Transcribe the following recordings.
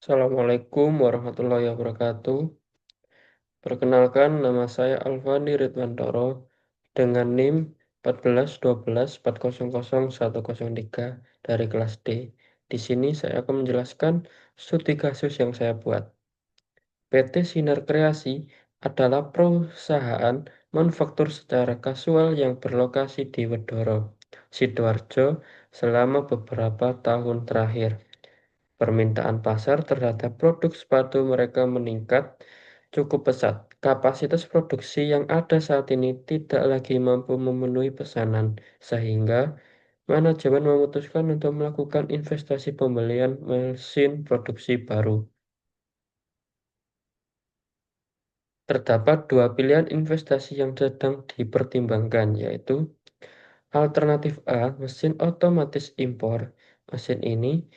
Assalamualaikum warahmatullahi wabarakatuh. Perkenalkan, nama saya Alfandi Ridwantoro dengan NIM 14124000103 dari kelas D. Di sini saya akan menjelaskan studi kasus yang saya buat. PT Sinar Kreasi adalah perusahaan manufaktur secara kasual yang berlokasi di Wedoro, Sidoarjo selama beberapa tahun terakhir. Permintaan pasar terhadap produk sepatu mereka meningkat cukup pesat. Kapasitas produksi yang ada saat ini tidak lagi mampu memenuhi pesanan, sehingga manajemen memutuskan untuk melakukan investasi pembelian mesin produksi baru. Terdapat dua pilihan investasi yang sedang dipertimbangkan, yaitu alternatif A, mesin otomatis impor. Mesin ini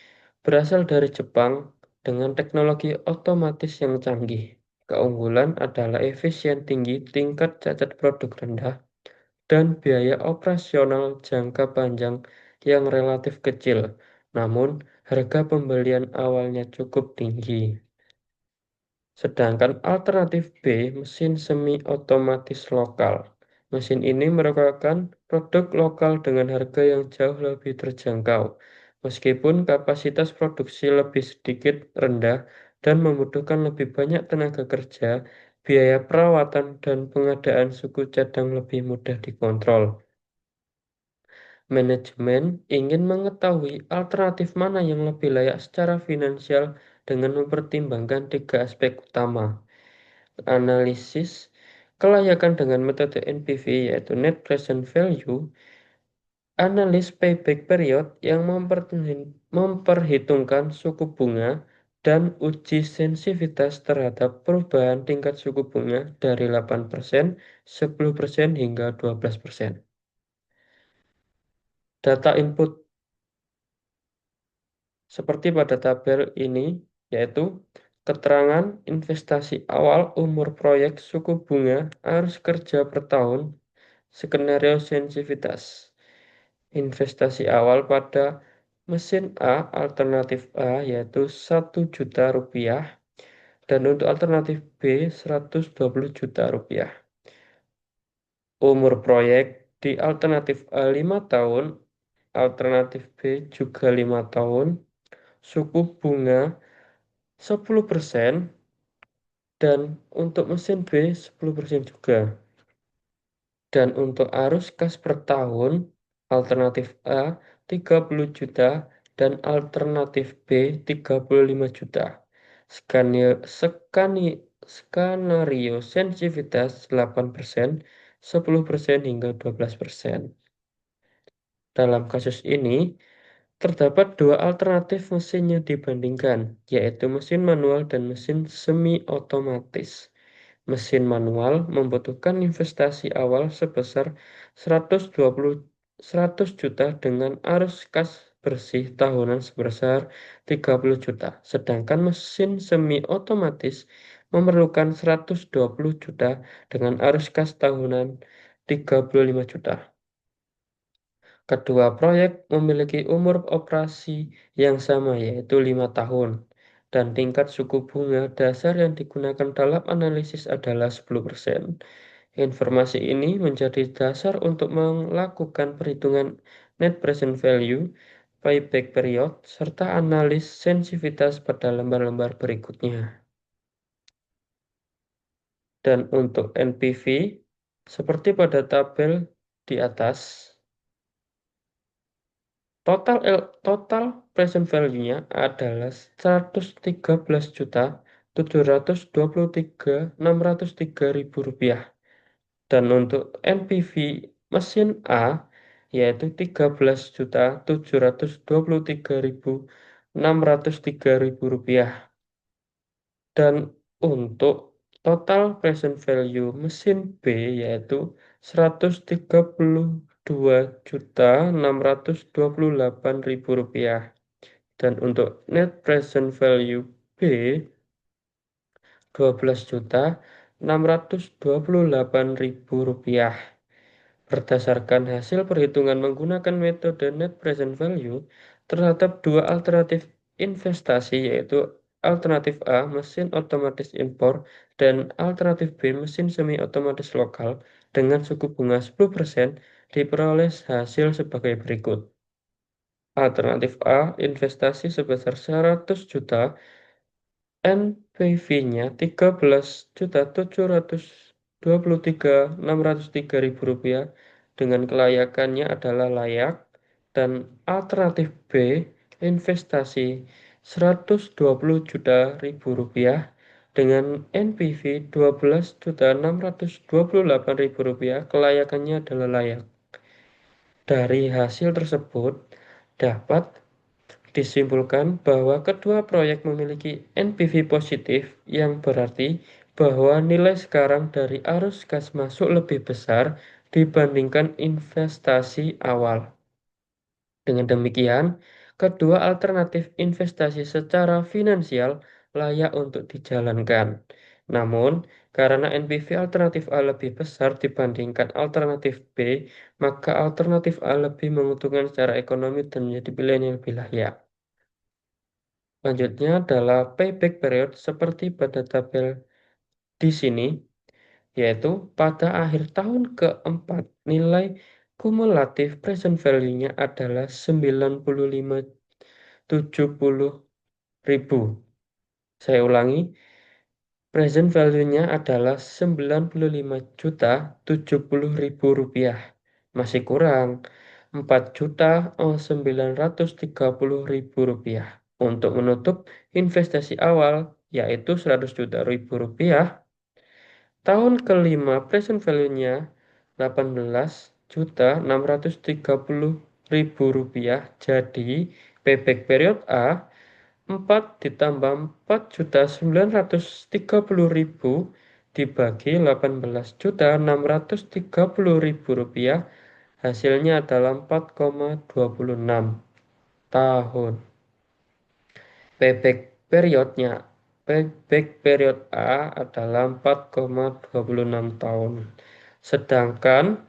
berasal dari Jepang dengan teknologi otomatis yang canggih. Keunggulan adalah efisien tinggi, tingkat cacat produk rendah, dan biaya operasional jangka panjang yang relatif kecil. Namun, harga pembelian awalnya cukup tinggi. Sedangkan alternatif B, mesin semi otomatis lokal. Mesin ini merupakan produk lokal dengan harga yang jauh lebih terjangkau, meskipun kapasitas produksi lebih sedikit rendah dan membutuhkan lebih banyak tenaga kerja, biaya perawatan dan pengadaan suku cadang lebih mudah dikontrol. Manajemen ingin mengetahui alternatif mana yang lebih layak secara finansial dengan mempertimbangkan tiga aspek utama. Analisis kelayakan dengan metode NPV yaitu Net Present Value, analis payback period yang memperhitungkan suku bunga, dan uji sensitivitas terhadap perubahan tingkat suku bunga dari 8%, 10% hingga 12%. Data input seperti pada tabel ini yaitu keterangan investasi awal, umur proyek, suku bunga, arus kerja per tahun, skenario sensitivitas. Investasi awal pada mesin A, alternatif A yaitu 1 juta rupiah, dan untuk alternatif B 120 juta rupiah. Umur proyek di alternatif A 5 tahun, alternatif B juga 5 tahun, suku bunga 10%, dan untuk mesin B 10% juga. Dan untuk arus kas per tahun, alternatif A 30 juta dan alternatif B 35 juta. Skenario sensitivitas 8%, 10% hingga 12%. Dalam kasus ini, terdapat dua alternatif mesin yang dibandingkan, yaitu mesin manual dan mesin semi otomatis. Mesin manual membutuhkan investasi awal sebesar 100 juta dengan arus kas bersih tahunan sebesar 30 juta. Sedangkan mesin semi otomatis memerlukan 120 juta dengan arus kas tahunan 35 juta. Kedua proyek memiliki umur operasi yang sama yaitu 5 tahun dan tingkat suku bunga dasar yang digunakan dalam analisis adalah 10%. Informasi ini menjadi dasar untuk melakukan perhitungan net present value, payback period, serta analis sensitivitas pada lembar-lembar berikutnya. Dan untuk NPV, seperti pada tabel di atas, total present value-nya adalah 113.723.603 ribu rupiah. Dan untuk NPV mesin A yaitu 13.723.603 ribu rupiah. Dan untuk total present value mesin B yaitu 132.628 ribu rupiah. Dan untuk net present value B 12.628 ribu rupiah. Berdasarkan hasil perhitungan menggunakan metode net present value terhadap dua alternatif investasi yaitu alternatif A, mesin otomatis impor, dan alternatif B, mesin semi otomatis lokal dengan suku bunga 10%, diperoleh hasil sebagai berikut. Alternatif A, investasi sebesar 100 juta, NPV-nya Rp13.723.603.000 dengan kelayakannya adalah layak, dan alternatif B, investasi 120 juta rupiah dengan NPV Rp12.628.000, kelayakannya adalah layak. Dari hasil tersebut dapat disimpulkan bahwa kedua proyek memiliki NPV positif, yang berarti bahwa nilai sekarang dari arus kas masuk lebih besar dibandingkan investasi awal. Dengan demikian, kedua alternatif investasi secara finansial layak untuk dijalankan. Namun, karena NPV alternatif A lebih besar dibandingkan alternatif B, maka alternatif A lebih menguntungkan secara ekonomi dan menjadi pilihan yang lebih layak. Selanjutnya adalah payback period seperti pada tabel di sini, yaitu pada akhir tahun keempat nilai kumulatif present value-nya adalah 95.070.000. Saya ulangi, present value-nya adalah 95.070.000 rupiah. Masih kurang 4.930.000 rupiah untuk menutup investasi awal, yaitu 100 juta rupiah. Tahun kelima present value-nya 18.630.000 rupiah. Jadi payback period A 4 ditambah 4.930.000 dibagi 18.630.000 rupiah, hasilnya adalah 4,26 tahun. Payback periodnya, payback period A adalah 4,26 tahun. Sedangkan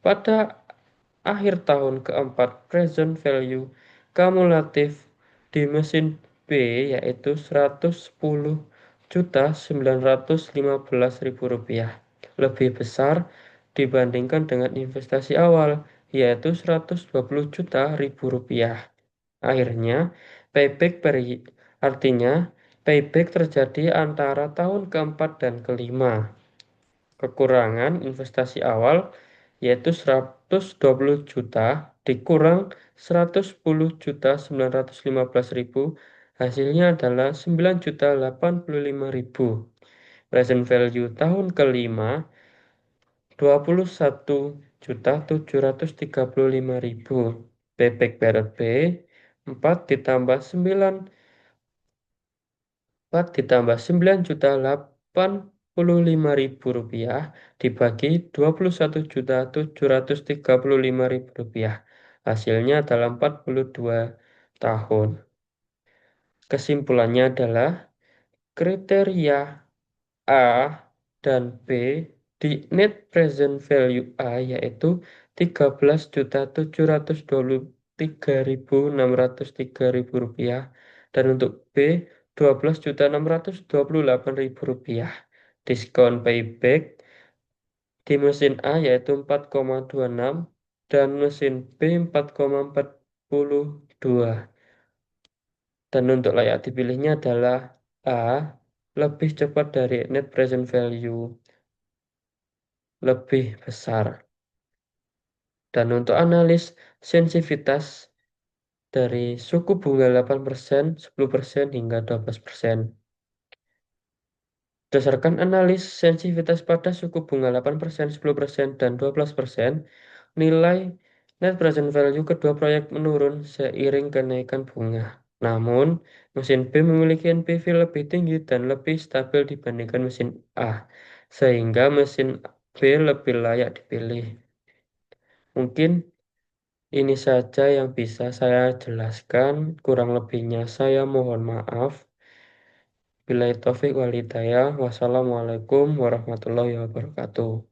pada akhir tahun keempat present value kumulatif di mesin B yaitu 110.915.000 rupiah, lebih besar dibandingkan dengan investasi awal yaitu 120 juta ribu rupiah. Akhirnya artinya payback terjadi antara tahun keempat dan kelima. Kekurangan investasi awal yaitu 120 juta dikurang 110.915.000, hasilnya adalah 9.085.000. Present value tahun kelima 21.735.000. Payback period B 4 ditambah 9 4 ditambah 9.085.000 rupiah dibagi 21.735.000 rupiah. Hasilnya adalah 42 tahun. Kesimpulannya adalah kriteria A dan B di net present value A yaitu 13.723.603.000 rupiah, dan untuk B 12.628.000 rupiah. Diskon payback di mesin A yaitu 4,26 dan mesin B 4,42. Dan untuk layak dipilihnya adalah A, lebih cepat dari net present value, lebih besar. Dan untuk analis sensitivitas dari suku bunga 8%, 10%, hingga 12%. Berdasarkan analis sensitivitas pada suku bunga 8%, 10%, dan 12%, nilai net present value kedua proyek menurun seiring kenaikan bunga. Namun, mesin B memiliki NPV lebih tinggi dan lebih stabil dibandingkan mesin A, sehingga mesin B lebih layak dipilih. Mungkin ini saja yang bisa saya jelaskan, kurang lebihnya saya mohon maaf. Billahi taufik wal hidayah. Wassalamualaikum warahmatullahi wabarakatuh.